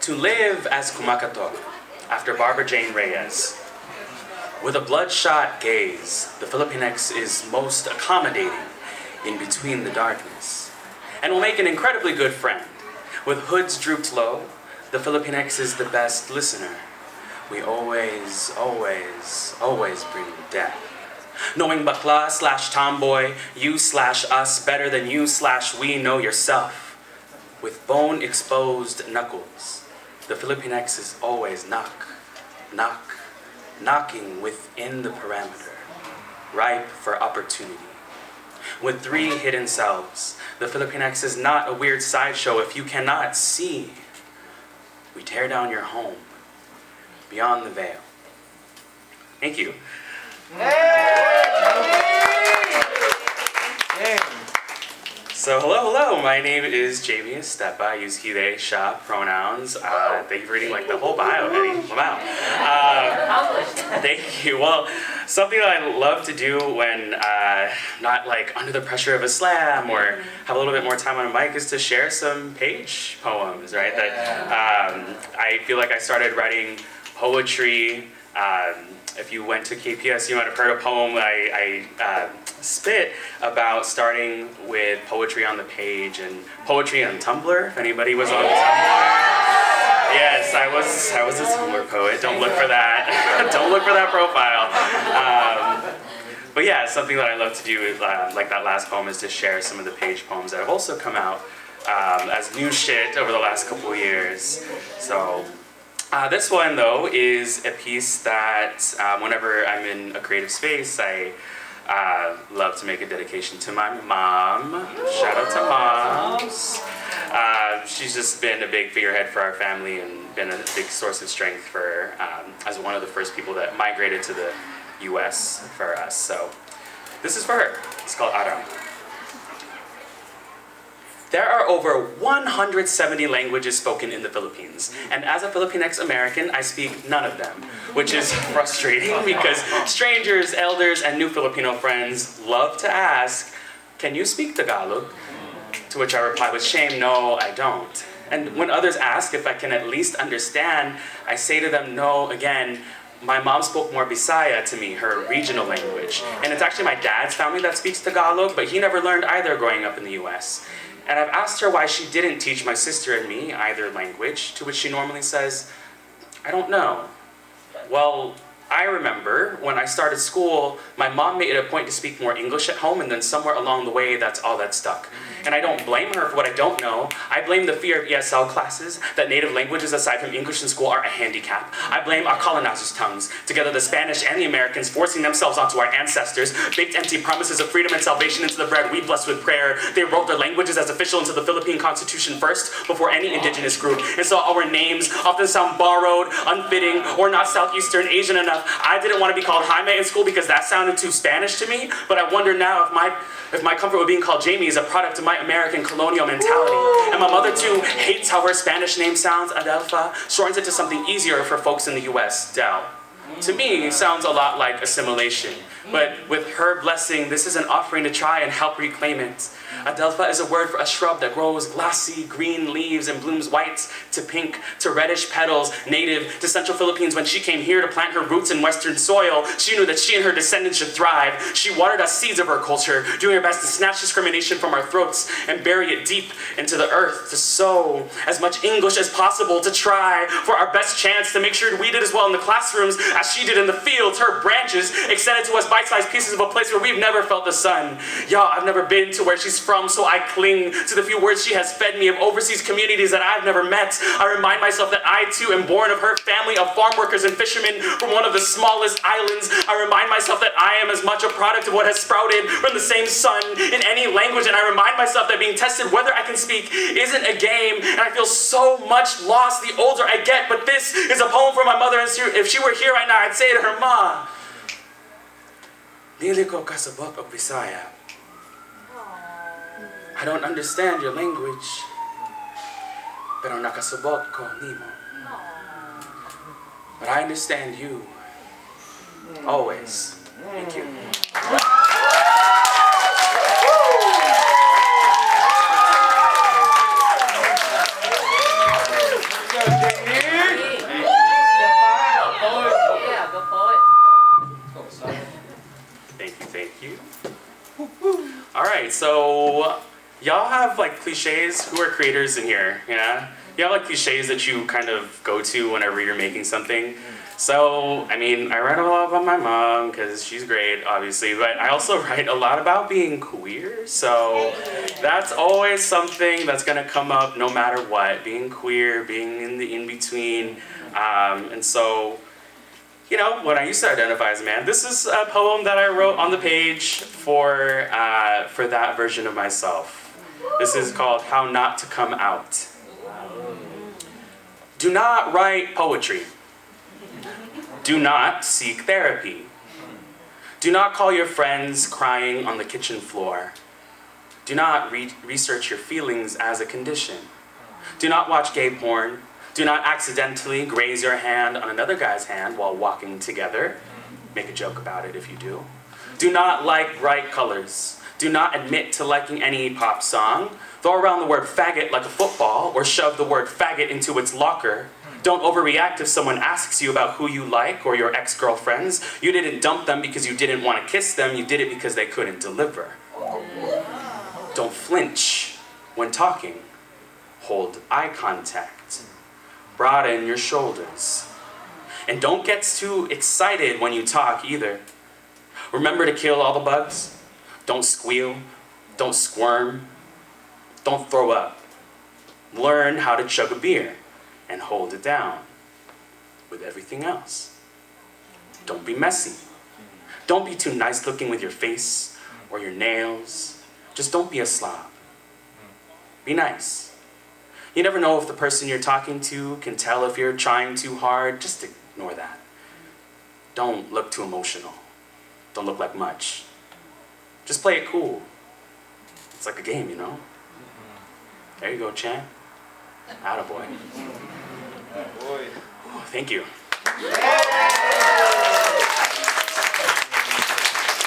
To live as kumakato, after Barbara Jane Reyes. With a bloodshot gaze, the Filipinx is most accommodating in between the darkness, and will make an incredibly good friend. With hoods drooped low, the Filipinx is the best listener. We always, always, always bring death. Knowing bakla / tomboy, you / us better than you / we know yourself. With bone exposed knuckles, the Filipinx is always knocking within the parameter, ripe for opportunity. With 3 hidden selves, the Filipinx is not a weird sideshow if you cannot see. We tear down your home, beyond the veil. Thank you. So hello, my name is Jaime Estepa. I use he, they, sha pronouns. Thank you for reading like the whole bio, Eddie. Wow. Thank you. Well, something that I love to do when not like under the pressure of a slam or have a little bit more time on a mic is to share some page poems, right? That I feel like I started writing poetry. If you went to KPS, you might have heard a poem I spit about starting with poetry on the page and poetry on Tumblr, if anybody was on Tumblr. Yes, I was a Tumblr poet. Don't look for that. Don't look for that profile. But yeah, something that I love to do, like that last poem, is to share some of the page poems that have also come out as new shit over the last couple of years. So. This one, though, is a piece that whenever I'm in a creative space, I love to make a dedication to my mom. Shout out to moms. She's just been a big figurehead for our family and been a big source of strength for, as one of the first people that migrated to the US for us. So this is for her. It's called Aram. There are over 170 languages spoken in the Philippines, and as a Filipinx American, I speak none of them, which is frustrating because strangers, elders, and new Filipino friends love to ask, "Can you speak Tagalog?" To which I reply with shame, "No, I don't." And when others ask if I can at least understand, I say to them, "No, again, my mom spoke more Bisaya to me, her regional language. And it's actually my dad's family that speaks Tagalog, but he never learned either growing up in the US. And I've asked her why she didn't teach my sister and me either language, to which she normally says, "I don't know." Well, I remember when I started school, my mom made it a point to speak more English at home, and then somewhere along the way, that's all that stuck. And I don't blame her for what I don't know. I blame the fear of ESL classes, that native languages aside from English in school are a handicap. I blame our colonizers' tongues, together the Spanish and the Americans forcing themselves onto our ancestors, baked empty promises of freedom and salvation into the bread we bless with prayer. They wrote their languages as official into the Philippine Constitution first, before any indigenous group. And so our names often sound borrowed, unfitting, or not Southeastern Asian enough. I didn't want to be called Jaime in school because that sounded too Spanish to me, but I wonder now if my comfort with being called Jaime is a product of my American colonial mentality. And my mother too hates how her Spanish name sounds, Adelpha, shortens it to something easier for folks in the US, Del. To me, it sounds a lot like assimilation, but with her blessing, this is an offering to try and help reclaim it. Adelpha is a word for a shrub that grows glassy green leaves and blooms white to pink to reddish petals, native to Central Philippines. When she came here to plant her roots in Western soil, she knew that she and her descendants should thrive. She watered us seeds of her culture, doing her best to snatch discrimination from our throats and bury it deep into the earth, to sow as much English as possible, to try for our best chance to make sure we did as well in the classrooms as she did in the fields. Her branches extended to us bite-sized pieces of a place where we've never felt the sun. Y'all, I've never been to where she's from, so I cling to the few words she has fed me of overseas communities that I've never met. I remind myself that I too am born of her family of farm workers and fishermen from one of the smallest islands. I remind myself that I am as much a product of what has sprouted from the same sun in any language, and I remind myself that being tested whether I can speak isn't a game, and I feel so much lost the older I get. But this is a poem for my mother, and if she were here right now, I'd say to her, "Ma, dili ko kasabot og Bisaya. I don't understand your language, pero nakasabot ko nimo. But I understand you, always." Thank you. have like cliches? Who are creators in here? Yeah? You have like cliches that you kind of go to whenever you're making something. So, I mean, I write a lot about my mom because she's great, obviously, but I also write a lot about being queer. So that's always something that's gonna come up no matter what, being queer, being in the in-between. And so, you know, when I used to identify as a man, this is a poem that I wrote on the page for that version of myself. This is called How Not to Come Out. Do not write poetry. Do not seek therapy. Do not call your friends crying on the kitchen floor. Do not research your feelings as a condition. Do not watch gay porn. Do not accidentally graze your hand on another guy's hand while walking together. Make a joke about it if you do. Do not like bright colors. Do not admit to liking any pop song. Throw around the word faggot like a football or shove the word faggot into its locker. Don't overreact if someone asks you about who you like or your ex-girlfriends. You didn't dump them because you didn't want to kiss them. You did it because they couldn't deliver. Don't flinch when talking. Hold eye contact. Broaden your shoulders. And don't get too excited when you talk either. Remember to kill all the bugs. Don't squeal. Don't squirm. Don't throw up. Learn how to chug a beer and hold it down with everything else. Don't be messy. Don't be too nice looking with your face or your nails. Just don't be a slob. Be nice. You never know if the person you're talking to can tell if you're trying too hard. Just ignore that. Don't look too emotional. Don't look like much. Just play it cool. It's like a game, you know? There you go, champ. Attaboy. Oh, thank you.